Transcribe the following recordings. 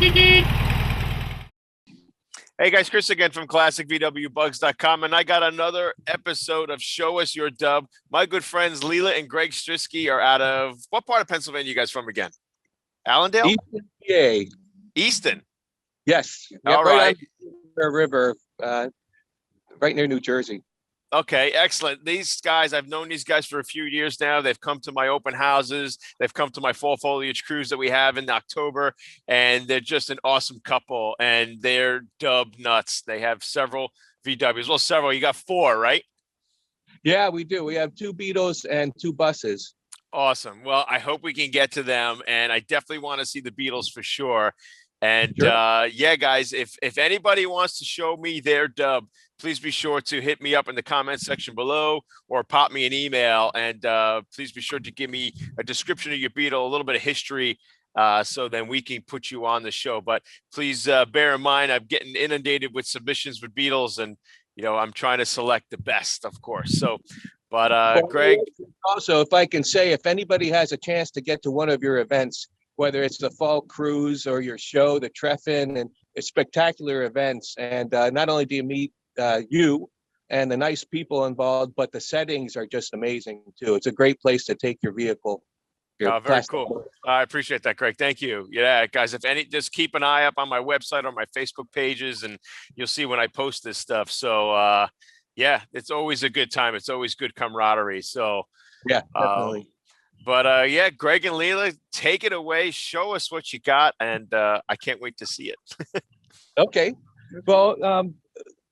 Hey guys, Chris again from ClassicVWBugs.com, and I got another episode of Show Us Your Dub. My good friends Leela and Greg Strisky are out of what part of Pennsylvania you guys from again? Allendale? Easton, PA. Easton. Yes. Yep, All right. On the river, right near New Jersey. Okay, excellent. These guys, I've known these guys for a few years now. They've come to my open houses. They've come to my fall foliage cruise that we have in October, and they're just an awesome couple, and they're dub nuts. They have several VWs. Well, several. You got four, right? Yeah, we do. We have two Beetles and two buses. Awesome. Well, I hope we can get to them, and I definitely want to see the Beetles for sure. And Sure. yeah, guys, if anybody wants to show me their dub, please be sure to hit me up in the comments section below or pop me an email. And please be sure to give me a description of your Beetle, a little bit of history, so then we can put you on the show. But please bear in mind, I'm getting inundated with submissions with Beetles, and I'm trying to select the best, of course. So, but Greg. Also, if I can say, if anybody has a chance to get to one of your events, whether it's the fall cruise or your show, the Treffin, and it's spectacular events. And not only do you meet you and the nice people involved, but the settings are just amazing too. It's a great place to take your vehicle. Very cool. I appreciate that, Greg. Thank you. Yeah, guys, just keep an eye up on my website or my Facebook pages, and you'll see when I post this stuff. So yeah, it's always a good time. It's always good camaraderie. So yeah, definitely. But yeah, Greg and Leela, take it away. Show us what you got, and I can't wait to see it. Okay. Well,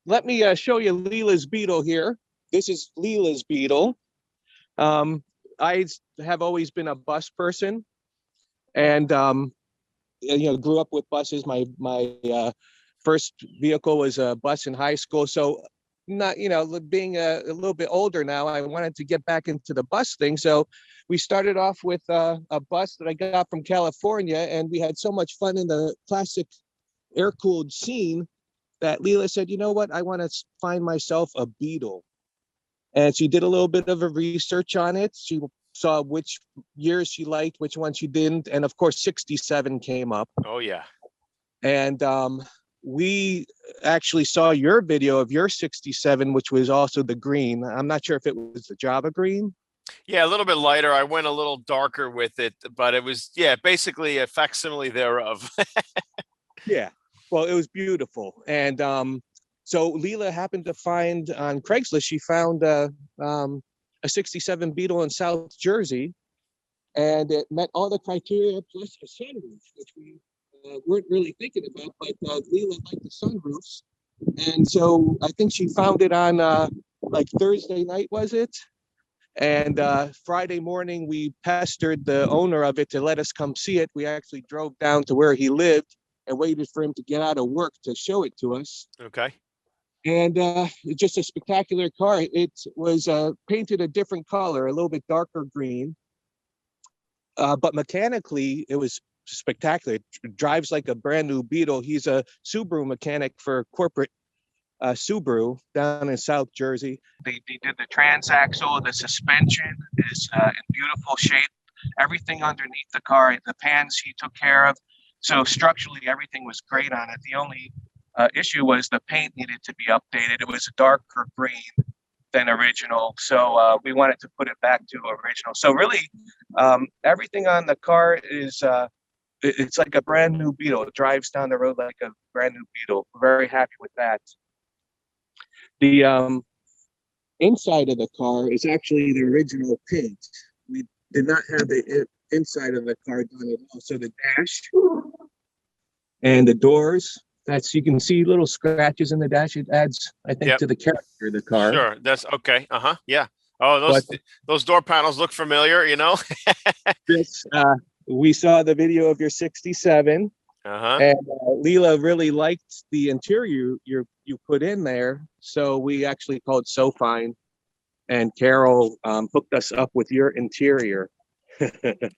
let me show you Leela's Beetle here. This is Leela's Beetle. I have always been a bus person, and grew up with buses. My first vehicle was a bus in high school. So not, being a little bit older now, I wanted to get back into the bus thing. So we started off with a bus that I got from California, and we had so much fun in the classic air-cooled scene that Leela said, you know what, I want to find myself a Beetle. And she did a little bit of a research on it. She saw which years she liked, which ones she didn't. And of course, 67 came up. Oh, yeah. And we actually saw your video of your 67, which was also the green. I'm not sure if it was the Java green. Yeah, a little bit lighter. I went a little darker with it, but it was, yeah, basically a facsimile thereof. Yeah, well, it was beautiful. And so Leela happened to find on Craigslist, she found a 67 Beetle in South Jersey, and it met all the criteria plus a sunroof, which we weren't really thinking about, but Leela liked the sunroofs. And so I think she found it on like Thursday night, was it? And Friday morning, we pestered the owner of it to let us come see it. We actually drove down to where he lived and waited for him to get out of work to show it to us. Okay. And it's just a spectacular car. It was painted a different color, a little bit darker green. But mechanically, it was spectacular. It drives like a brand new Beetle. He's a Subaru mechanic for corporate Subaru down in South Jersey. They did the transaxle, the suspension is in beautiful shape. Everything underneath the car, the pans he took care of. So structurally, everything was great on it. The only issue was the paint needed to be updated. It was a darker green than original. So we wanted to put it back to original. So really, everything on the car is, it's like a brand new Beetle. It drives down the road like a brand new Beetle. We're very happy with that. The inside of the car is actually the original paint. We did not have the inside of the car done at all. So the dash and the doors, you can see little scratches in the dash. It adds, I think, to the character of the car. Sure, that's okay. Yeah. Oh, those door panels look familiar, This we saw the video of your 67. And Leela really liked the interior you put in there, so we actually called SoFine, and Carol hooked us up with your interior.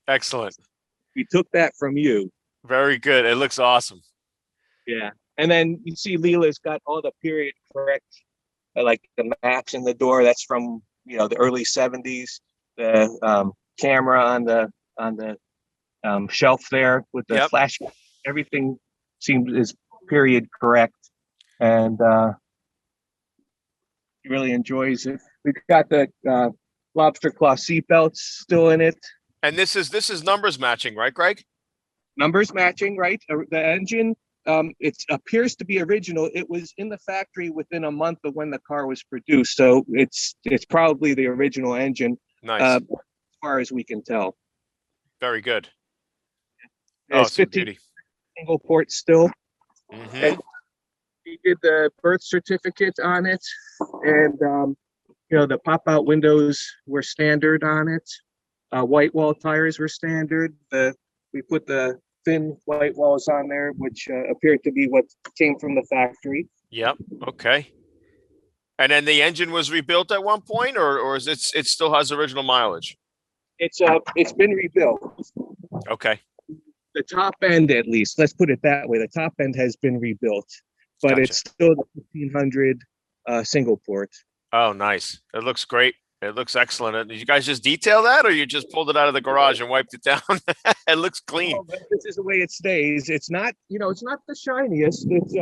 Excellent. We took that from you. Very good. It looks awesome. Yeah, and then you see Leela's got all the period correct, like the maps in the door. That's from the early 70s. The camera on the shelf there with the flash. Everything seems is period correct, and he really enjoys it. We've got the lobster claw seatbelts still in it. And this is numbers matching, right, Greg? Numbers matching, right? The engine, it appears to be original. It was in the factory within a month of when the car was produced, so it's probably the original engine. Nice. As far as we can tell. Very good. It's 15 single port still. And we did the birth certificate on it, and the pop-out windows were standard on it. White wall tires were standard. We put the thin white walls on there, which appeared to be what came from the factory. Yep. Okay. And then the engine was rebuilt at one point, or is it still has original mileage? It's been rebuilt. Okay. The top end, at least, let's put it that way. The top end has been rebuilt, but Gotcha. It's still the 1500 single port. Oh, nice. It looks great. It looks excellent. Did you guys just detail that, or you just pulled it out of the garage and wiped it down? It looks clean. Oh, this is the way it stays. It's not, it's not the shiniest. It's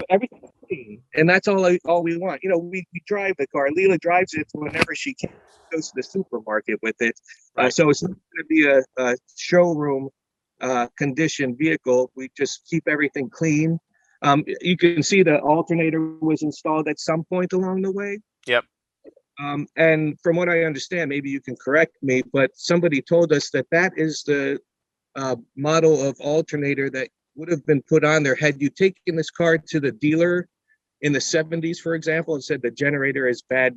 everything's clean, and that's all we want. We drive the car. Leela drives it whenever she can. Goes to the supermarket with it. Right. So it's not going to be a showroom condition vehicle. We just keep everything clean. You can see the alternator was installed at some point along the way. Yep. And from what I understand, maybe you can correct me, but somebody told us that is the model of alternator that would have been put on there had you taken this car to the dealer in the 70s, for example, and said the generator is bad,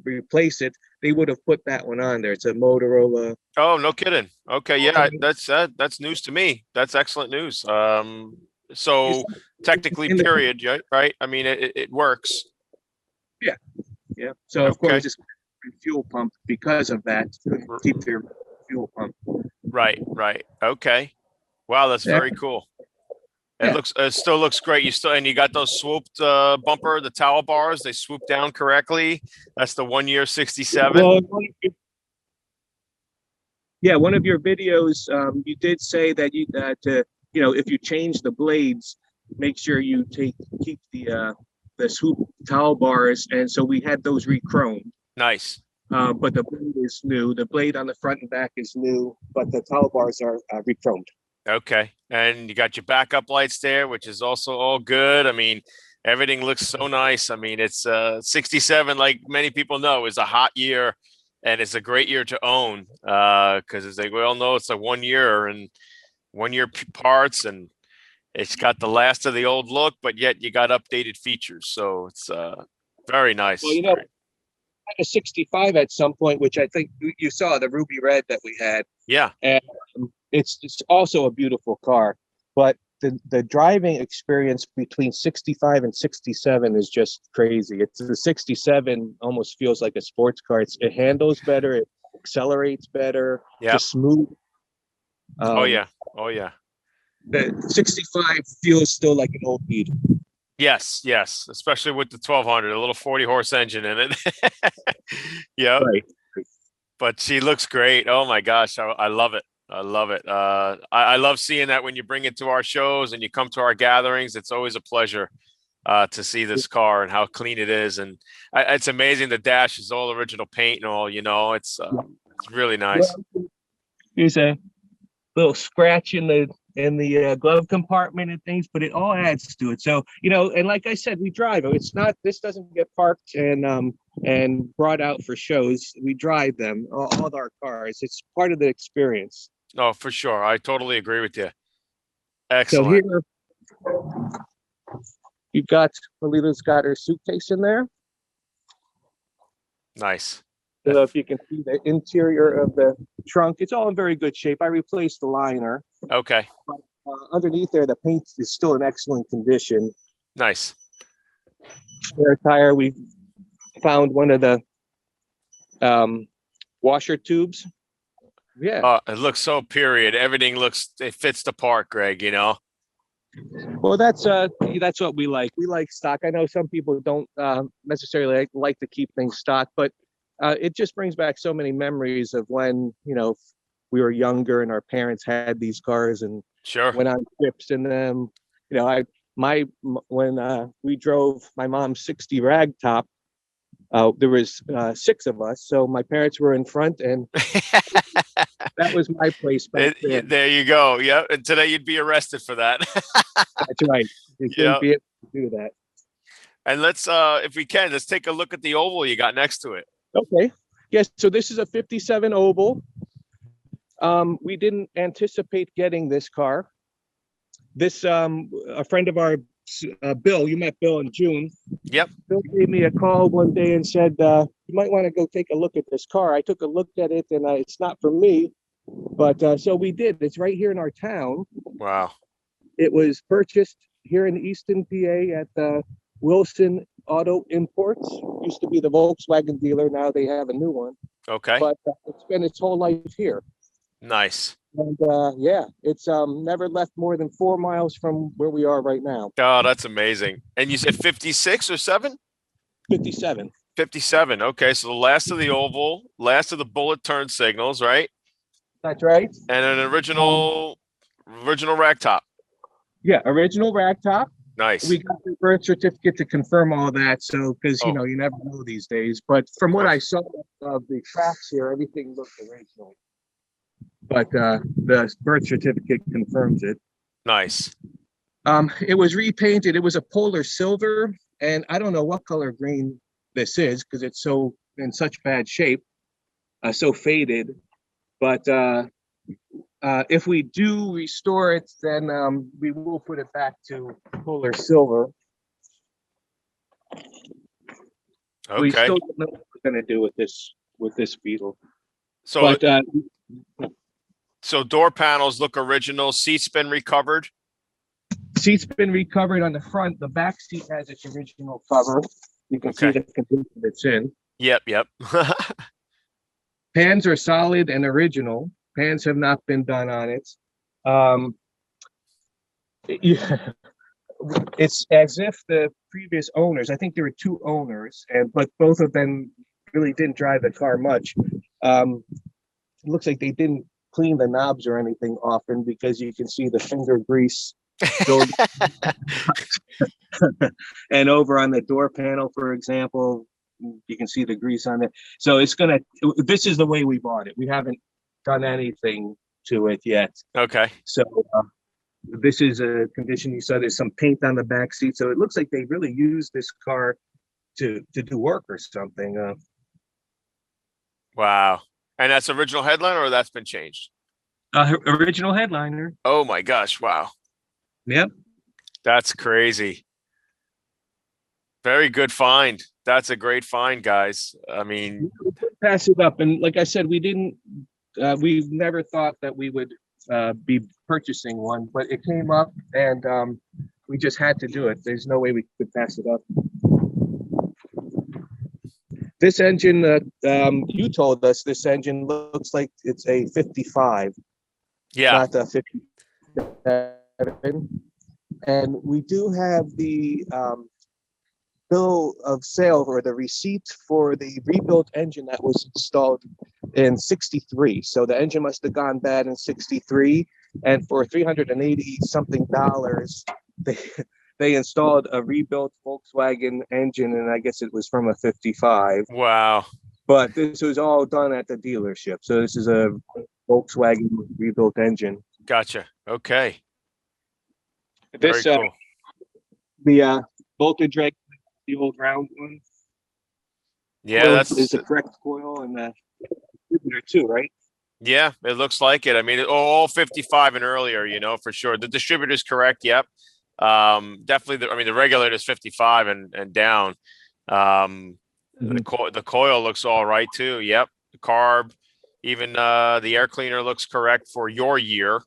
replace it. They would have put that one on there. It's a Motorola. Oh, no kidding. Okay, yeah, that's news to me. That's excellent news. So technically, period, right? I mean, it works. Yeah. So of course, just fuel pump because of that. Keep their fuel pump. Right. Okay. Wow, that's very cool. It still looks great. You got those swooped bumper, the towel bars. They swoop down correctly. That's the 1 year 67. Well, one of your videos, you did say that if you change the blades, make sure you keep the swoop towel bars, and so we had those re-chromed. Nice. But the blade is new. The blade on the front and back is new, but the towel bars are re-chromed. Okay. And you got your backup lights there, which is also all good. I mean, everything looks so nice. I mean, it's 67, like many people know, is a hot year, and it's a great year to own because as they all know, it's a 1 year and 1 year parts, and it's got the last of the old look, but yet you got updated features. So it's very nice. Well, I had a 65 at some point, which I think you saw the ruby red that we had. Yeah. And it's also a beautiful car, but the driving experience between 65 and 67 is just crazy. It's the 67 almost feels like a sports car. It handles better, it accelerates better, just smooth. Oh yeah. The 65 feels still like an old Beetle. Yes, especially with the 1200, a little 40 horse engine in it. Yeah. Right. But she looks great. Oh my gosh, I love it. I love it. I love seeing that when you bring it to our shows and you come to our gatherings. It's always a pleasure to see this car and how clean it is. And it's amazing. The dash is all original paint and all. It's really nice. There's a little scratch in the glove compartment and things, but it all adds to it. So and like I said, we drive it. This doesn't get parked and brought out for shows. We drive them, all our cars. It's part of the experience. Oh, for sure. I totally agree with you. Excellent. So here you've got Leela's got her suitcase in there. Nice. So if you can see the interior of the trunk, it's all in very good shape. I replaced the liner. Okay. But, underneath there, the paint is still in excellent condition. Nice. Spare tire, we found one of the washer tubes. Yeah. It looks so period. Everything it fits the part, Greg, Well, that's what we like. We like stock. I know some people don't necessarily like to keep things stock, but it just brings back so many memories of when, we were younger and our parents had these cars and sure went on trips in them. you know, when we drove my mom's 60 ragtop, there was 6 of us, so my parents were in front, and that was my place back there. There you go. Yeah. And today you'd be arrested for that. That's right. You Yeah. shouldn't be able to do that. And let's, if we can, let's take a look at the oval you got next to it. Okay. Yes. So this is a '57 oval. We didn't anticipate getting this car. This a friend of ours, Bill. You met Bill in June. Yep. Bill gave me a call one day and said, "You might want to go take a look at this car." I took a look at it, and it's not for me, but so we did. It's right here in our town. Wow. It was purchased here in Easton, PA, at Wilson Auto Imports. Used to be the Volkswagen dealer. Now they have a new one. Okay. But it's been its whole life here. Nice. And yeah, it's never left more than 4 miles from where we are right now. Oh, that's amazing. And you said 56 or 7? 57. 57. Okay. So the last of the oval, last of the bullet turn signals, right? That's right. And an original rack top. Yeah, original ragtop. Nice. We got the birth certificate to confirm all that. So, because you know, you never know these days. But from what I saw of the tracks here, everything looked original. But the birth certificate confirms it. Nice. It was repainted. It was a polar silver, and I don't know what color green this is because it's so in such bad shape, so faded. But if we do restore it, then we will put it back to polar silver. Okay. We still don't know what we're going to do with this Beetle. So, but, so door panels look original. Seats been recovered. Seat's been recovered on the front. The back seat has its original cover. You can see the condition it's in. Yep. Pans are solid and original. Pans have not been done on it. Yeah, it's as if the previous owners, I think there were 2 owners, but both of them really didn't drive the car much. It looks like they didn't clean the knobs or anything often because you can see the finger grease going. And over on the door panel, for example, you can see the grease on it. So this is the way we bought it. We haven't done anything to it yet. Okay. So this is a condition. You saw there's some paint on the back seat. So it looks like they really used this car to do work or something. Wow. And that's original headliner, or that's been changed? Original headliner. Oh my gosh. Wow. Yep. That's crazy. Very good find. That's a great find, guys. I mean, pass it up. And like I said, we never thought that we would be purchasing one, but it came up and we just had to do it. There's no way we could pass it up. This engine, you told us this engine looks like it's a 55. Yeah. Not a 57. And we do have the bill of sale or the receipt for the rebuilt engine that was installed in '63. So the engine must have gone bad in '63, and for $380 something, they installed a rebuilt Volkswagen engine, and I guess it was from a 55. Wow. But this was all done at the dealership. So this is a Volkswagen rebuilt engine. Gotcha. Okay. This Very cool. The voltage reg, the old round one. Yeah, that's the correct coil and the distributor too, right? Yeah, it looks like it. I mean, all 55 and earlier, for sure. The distributor is correct. Yep. Definitely. The regulator is 55 and down. The coil looks all right too. Yep. The carb, even the air cleaner looks correct for your year.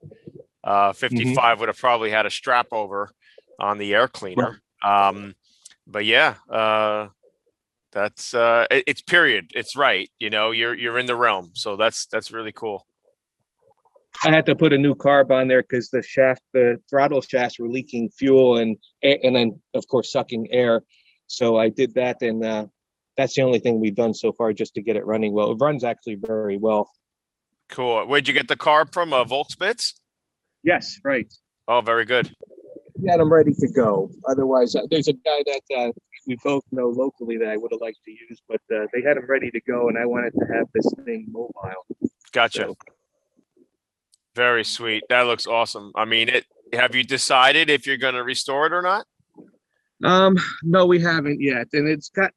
55 would have probably had a strap over on the air cleaner. But yeah, that's it's period. It's right. You're in the realm. So that's really cool. I had to put a new carb on there because the throttle shafts were leaking fuel and then of course sucking air. So I did that, and that's the only thing we've done so far just to get it running well. It runs actually very well. Cool. Where'd you get the carb from? Volksbits? Yes, right. Oh, very good. got them ready to go. Otherwise, there's a guy that we both know locally that I would have liked to use, but they had them ready to go, and I wanted to have this thing mobile. Gotcha. So, Very sweet. That looks awesome. I mean, have you decided if you're going to restore it or not? no, we haven't yet, and it's got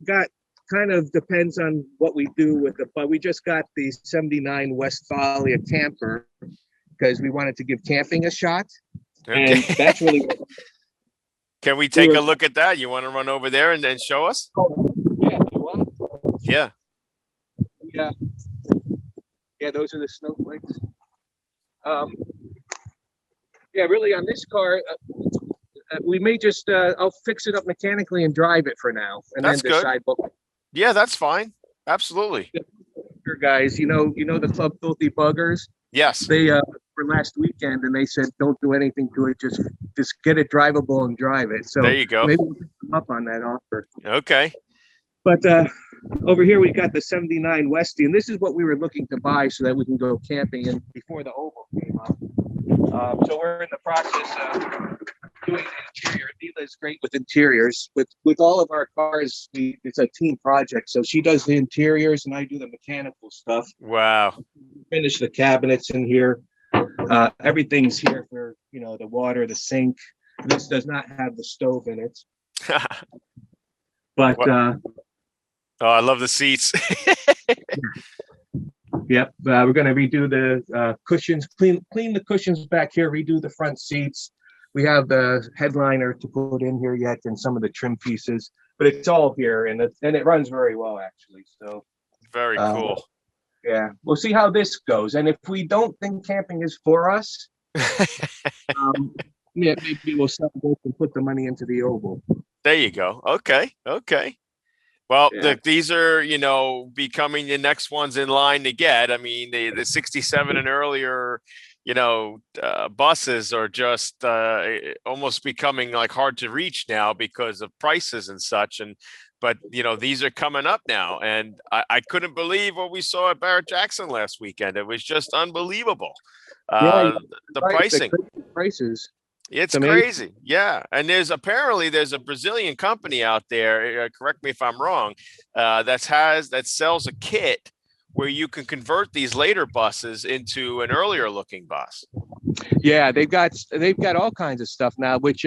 kind of depends on what we do with it. But we just got the '79 Westfalia camper because we wanted to give camping a shot, and Okay. that's really. Can we take a look at that? You want to run over there and then show us? Yeah, you want? Yeah. Yeah, yeah. Those are the snowflakes. Yeah, really on this car, we may just I'll fix it up mechanically and drive it for now, and That's then good. decide what. Yeah, that's fine. Absolutely. Guys, you know the club Filthy Buggers. Yes. They for last weekend, and they said don't do anything to it, just get it drivable and drive it. So There you go. maybe we'll pick them up on that offer. Okay. But over here we got the '79 Westie, and this is what we were looking to buy so that we can go camping. And before the Oval came up, so we're in the process of doing the interior. Leela is great with interiors. With all of our cars, it's a team project. So she does the interiors, and I do the mechanical stuff. Wow. Finish the cabinets in here. Everything's here for the water, the sink. This does not have the stove in it, but oh, I love the seats. yep. We're going to redo the cushions, clean the cushions back here, redo the front seats. We have the headliner to put in here yet, and some of the trim pieces, but it's all here, and it runs very well actually. So very cool. Yeah, we'll see how this goes, and if we don't think camping is for us, yeah, maybe we'll sell both and put the money into the Oval. There you go. Okay. Well, Yeah. these are, becoming the next ones in line to get. I mean, the 67 and earlier, buses are just almost becoming like hard to reach now because of prices and such. But these are coming up now, and I couldn't believe what we saw at Barrett Jackson last weekend. It was just unbelievable. Yeah, the right, pricing. the prices. It's crazy. Yeah. And there's a Brazilian company out there, correct me if I'm wrong, that sells a kit where you can convert these later buses into an earlier looking bus. Yeah, they've got all kinds of stuff now, which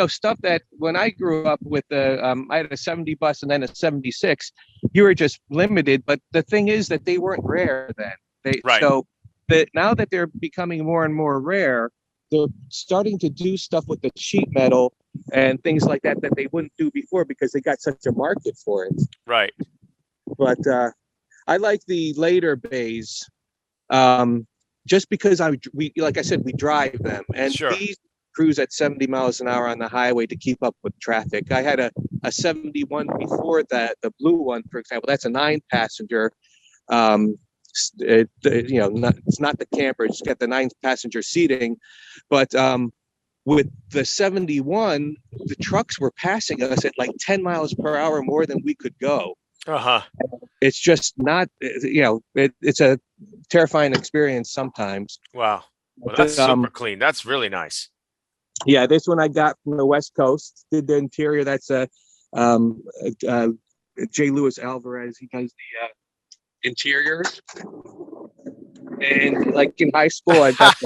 stuff that when I grew up with I had a 70 bus and then a 76, you were just limited. But the thing is that they weren't rare then. Right. So that now that they're becoming more and more rare, they're starting to do stuff with the sheet metal and things like that they wouldn't do before because they got such a market for it. Right. But I like the later bays, just because like I said, we drive them, and sure. These cruise at 70 miles an hour on the highway to keep up with traffic. I had a 71 before that, the blue one, for example. That's a 9-passenger. It's not the camper. It's got the 9-passenger seating, but with the 71, the trucks were passing us at like 10 miles per hour more than we could go. It's just not, it's a terrifying experience sometimes. Wow. Well, that's super clean. That's really nice. Yeah, this one I got from the West Coast. Did the interior. That's J. Lewis Alvarez. He does the interiors. And like in high school, I got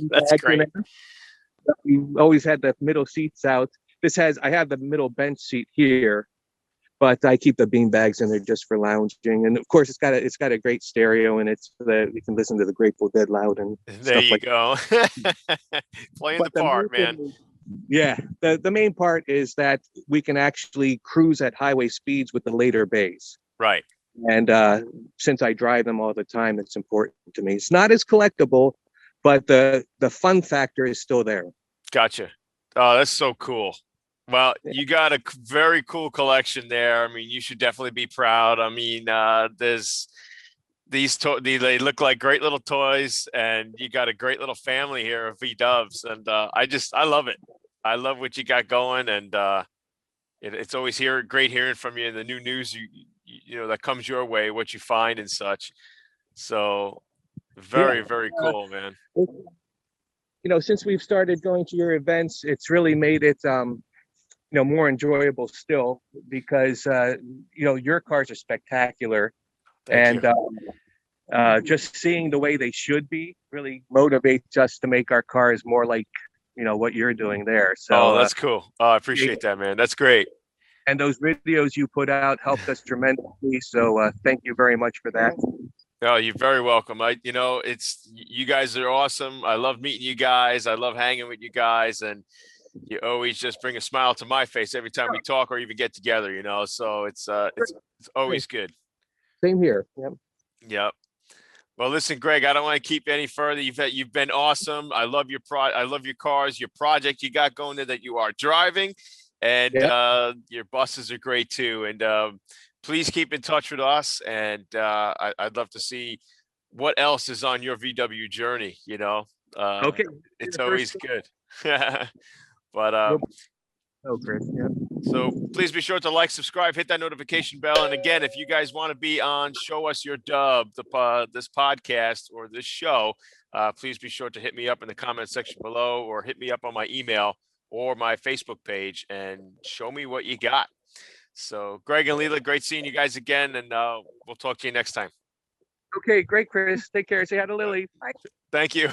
that's great. We always had the middle seats out. I have the middle bench seat here, but I keep the bean bags in there just for lounging. And of course, it's got a great stereo in it so that we can listen to the Grateful Dead loud and there you like go. Playing the part, man. Yeah, the main part is that we can actually cruise at highway speeds with the later bays. Right. And since I drive them all the time, it's important to me. It's not as collectible, but the fun factor is still there. Gotcha. Oh, that's so cool. Well, you got a very cool collection there. I mean, you should definitely be proud. I mean, there's they look like great little toys, and you got a great little family here of V-Dubs, and I love it. I love what you got going, and it's always great hearing from you in the new news that comes your way, what you find and such. So very, very cool, man. since we've started going to your events, it's really made it more enjoyable still because your cars are spectacular. Thank you. And just seeing the way they should be really motivates us to make our cars more like what you're doing there. Oh, So that's cool. Oh, I appreciate that, man. That's great. and those videos you put out helped us tremendously. So thank you very much for that. Oh, you're very welcome. It's you guys are awesome. I love meeting you guys. I love hanging with you guys, and you always just bring a smile to my face every time we talk or even get together. So it's always good. Same here. Yep. Yep. Well, listen, Greg, I don't want to keep you any further. You've been awesome. I love I love your cars, your project you got going there that you are driving, and your buses are great too. And please keep in touch with us. And I'd love to see what else is on your VW journey. Okay. It's always good. But Chris. Yeah. so please be sure to like, subscribe, hit that notification bell. And again, if you guys want to be on Show Us Your Dub, this podcast or this show, please be sure to hit me up in the comment section below or hit me up on my email or my Facebook page and show me what you got. So Greg and Leela, great seeing you guys again. And we'll talk to you next time. Okay, great, Chris. Take care. Say hi to Lily. Bye. Thank you.